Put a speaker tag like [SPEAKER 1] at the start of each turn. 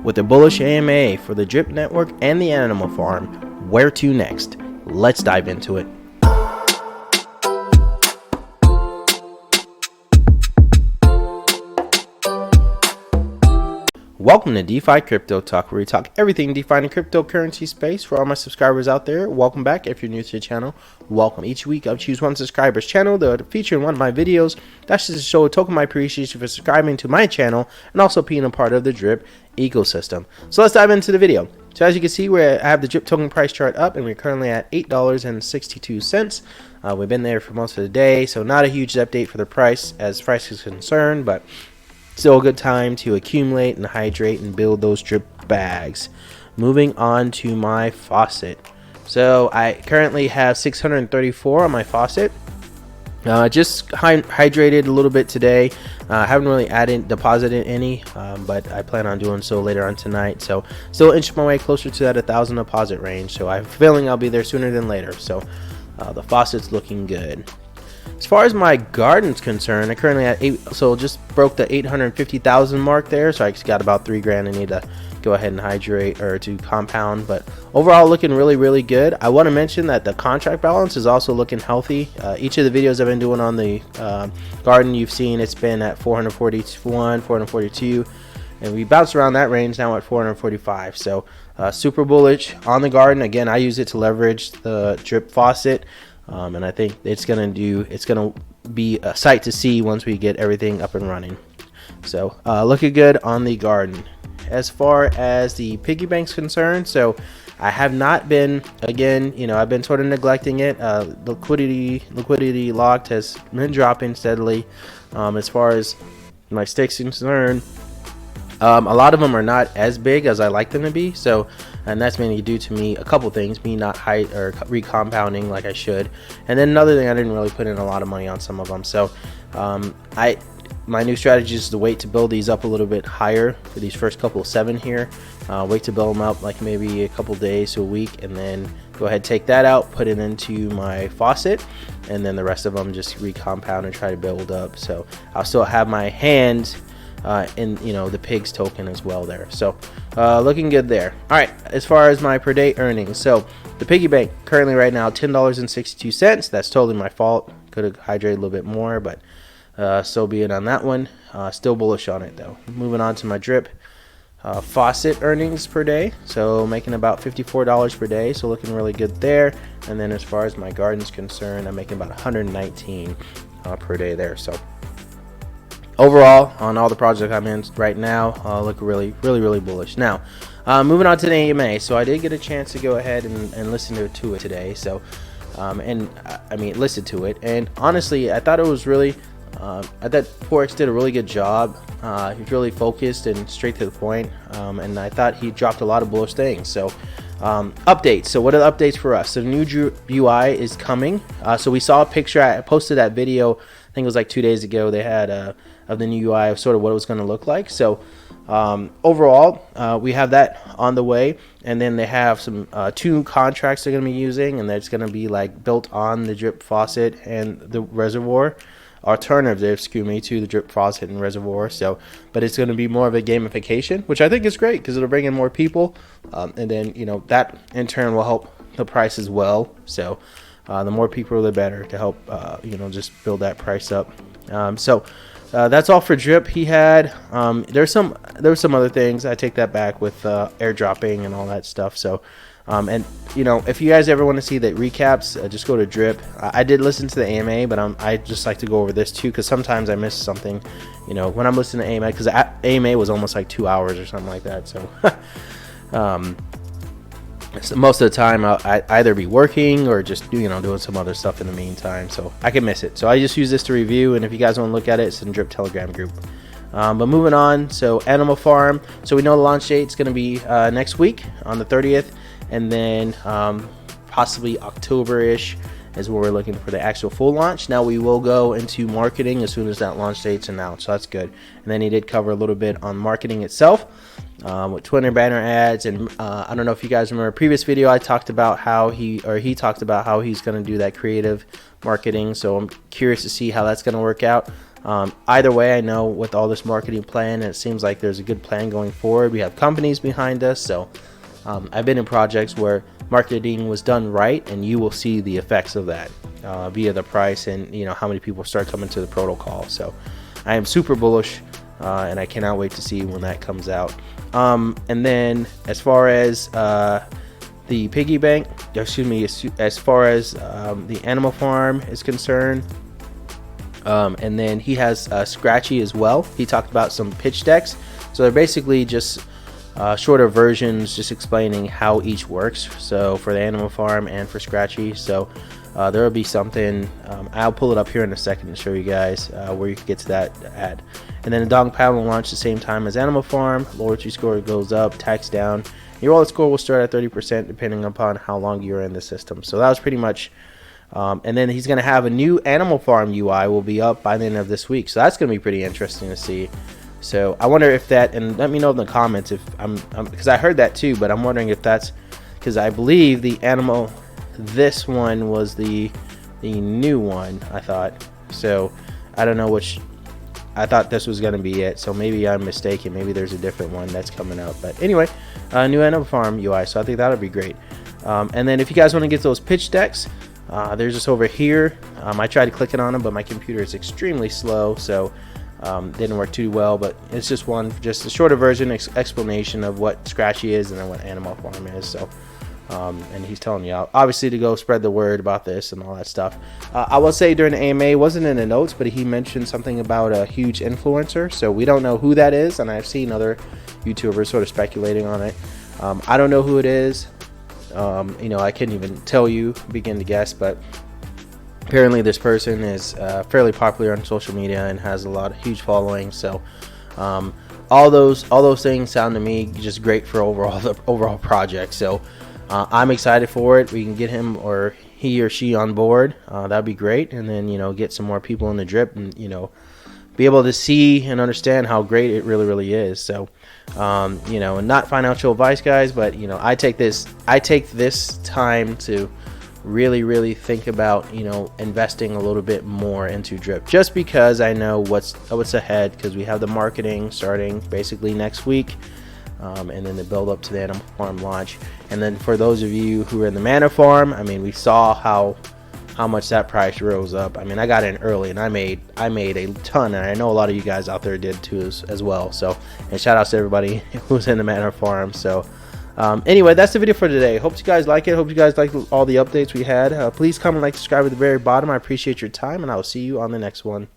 [SPEAKER 1] With the bullish AMA for the Drip Network and the Animal Farm, where to next? Let's dive into it. Welcome to DeFi Crypto Talk, where we talk everything DeFi and cryptocurrency space. For all my subscribers out there, welcome back. If you're new to the channel, welcome. Each week I'll choose one subscriber's channel to feature in one of my videos. That's just to show a token of my appreciation for subscribing to my channel and also being a part of the Drip ecosystem. So let's dive into the video. So as you can see, I have the Drip token price chart up, and we're currently at $8.62. We've been there for most of the day, so not a huge update for the price as price is concerned, but still a good time to accumulate and hydrate and build those drip bags. Moving on to my faucet. So I currently have 634 on my faucet. Just hydrated a little bit today. Haven't really deposited any, but I plan on doing so later on tonight. So still inching my way closer to that 1,000 deposit range. So I have a feeling I'll be there sooner than later. So the faucet's looking good. As far as my garden's concerned, I currently at just broke the 850,000 mark there, so I just got about $3 I need to go ahead and hydrate or to compound. But overall, looking really good. I want to mention that the contract balance is also looking healthy. Each of the videos I've been doing on the garden, you've seen it's been at 441, 442, and we bounced around that range now at 445. So super bullish on the garden. Again, I use it to leverage the drip faucet. And I think it's gonna be a sight to see once we get everything up and running. So looking good on the garden. As far as the Piggy Banks concerned, so I have not been, again, I've been sort of neglecting it. Liquidity locked has been dropping steadily. As far as my stakes concerned, a lot of them are not as big as I like them to be, and that's mainly due to me, a couple things, me not recompounding like I should, and then another thing, I didn't really put in a lot of money on some of them. So my new strategy is to wait to build these up a little bit higher for these first couple of 7 here, wait to build them up like maybe a couple days to a week, and then go ahead, take that out, put it into my faucet, and then the rest of them just recompound and try to build up. So I'll still have my hands in the pigs token as well there. So looking good there. All right, as far as my per day earnings, so the piggy bank currently right now $10.62. That's totally my fault. Could have hydrated a little bit more, but so be it on that one. Still bullish on it though. Moving on to my drip faucet earnings per day, so making about $54 per day, so looking really good there. And then as far as my garden's concerned, I'm making about 119 per day there. So overall, on all the projects I'm in right now, look really bullish. Now, moving on to the AMA. So I did get a chance to go ahead and listen to it today. So, listen to it. And honestly, I thought it was really, I thought Forex did a really good job. He was really focused and straight to the point. And I thought he dropped a lot of bullish things. So, updates. So what are the updates for us? So the new UI is coming. So we saw a picture. I posted that video, I think it was like 2 days ago. They had of the new UI of sort of what it was going to look like. So overall, we have that on the way, and then they have some 2 contracts they're going to be using, and that's going to be like built on the drip faucet and the reservoir, alternative, to the drip faucet and reservoir. So, but it's going to be more of a gamification, which I think is great because it'll bring in more people, and then that in turn will help the price as well. So the more people, the better to help just build that price up. That's all for drip. He had there were some other things. I take that back with airdropping and all that stuff. So and if you guys ever want to see the recaps, just go to drip. I did listen to the AMA, but I just like to go over this too, because sometimes I miss something when I'm listening to AMA, because AMA was almost like 2 hours or something like that. So so most of the time I'll either be working or just doing some other stuff in the meantime, so I can miss it. So I just use this to review, and if you guys want to look at it, it's in Drip Telegram group. But moving on, so Animal Farm. So we know the launch date is going to be next week on the 30th, and then possibly October-ish, is where we're looking for the actual full launch. Now we will go into marketing as soon as that launch date's announced, so that's good. And then he did cover a little bit on marketing itself, with Twitter banner ads, and I don't know if you guys remember a previous video I talked about how he talked about how he's going to do that creative marketing. So I'm curious to see how that's going to work out. Either way, I know with all this marketing plan, it seems like there's a good plan going forward. We have companies behind us, so I've been in projects where marketing was done right, and you will see the effects of that via the price and how many people start coming to the protocol. So I am super bullish, and I cannot wait to see when that comes out. And then as far as the piggy bank, excuse me, as far as the animal farm is concerned, and then he has Scratchy as well. He talked about some pitch decks, so they're basically just shorter versions just explaining how each works, so for the animal farm and for Scratchy. So there will be something, I'll pull it up here in a second to show you guys where you can get to that ad. And then the dog paddle will launch the same time as animal farm. Loyalty score goes up, tax down. Your wallet score will start at 30% depending upon how long you're in the system. So that was pretty much, and then he's going to have a new animal farm UI will be up by the end of this week, so that's going to be pretty interesting to see. So I wonder if that, and let me know in the comments if because I heard that too, but I'm wondering if that's because I believe the animal, this one was the new one, I thought. So I don't know which, I thought this was going to be it, so maybe I'm mistaken. Maybe there's a different one that's coming out. But anyway, new animal farm UI, so I think that'll be great. And then if you guys want to get those pitch decks, they're just over here. I tried to click it on them, but my computer is extremely slow, so didn't work too well. But it's just a shorter version explanation of what Scratchy is and then what animal farm is. So and he's telling you obviously to go spread the word about this and all that stuff. I will say during the AMA, it wasn't in the notes, but he mentioned something about a huge influencer, so we don't know who that is, and I've seen other YouTubers sort of speculating on it. I don't know who it is. I couldn't even tell you, begin to guess, but apparently this person is fairly popular on social media and has a huge following. So all those things sound to me just great for the overall project. So I'm excited for it. We can get him or he or she on board. That'd be great. And then get some more people in the drip and be able to see and understand how great it really is. So and not financial advice, guys, but I take this time to really think about investing a little bit more into drip, just because I know what's ahead, because we have the marketing starting basically next week, and then the build up to the animal farm launch. And then for those of you who are in the mana farm, I mean, we saw how much that price rose up. I mean, I got in early and I made a ton, and I know a lot of you guys out there did too as well. So, and shout outs to everybody who's in the mana farm. So anyway, that's the video for today. Hope you guys like it. Hope you guys like all the updates we had. Please comment, like, subscribe at the very bottom. I appreciate your time, and I will see you on the next one.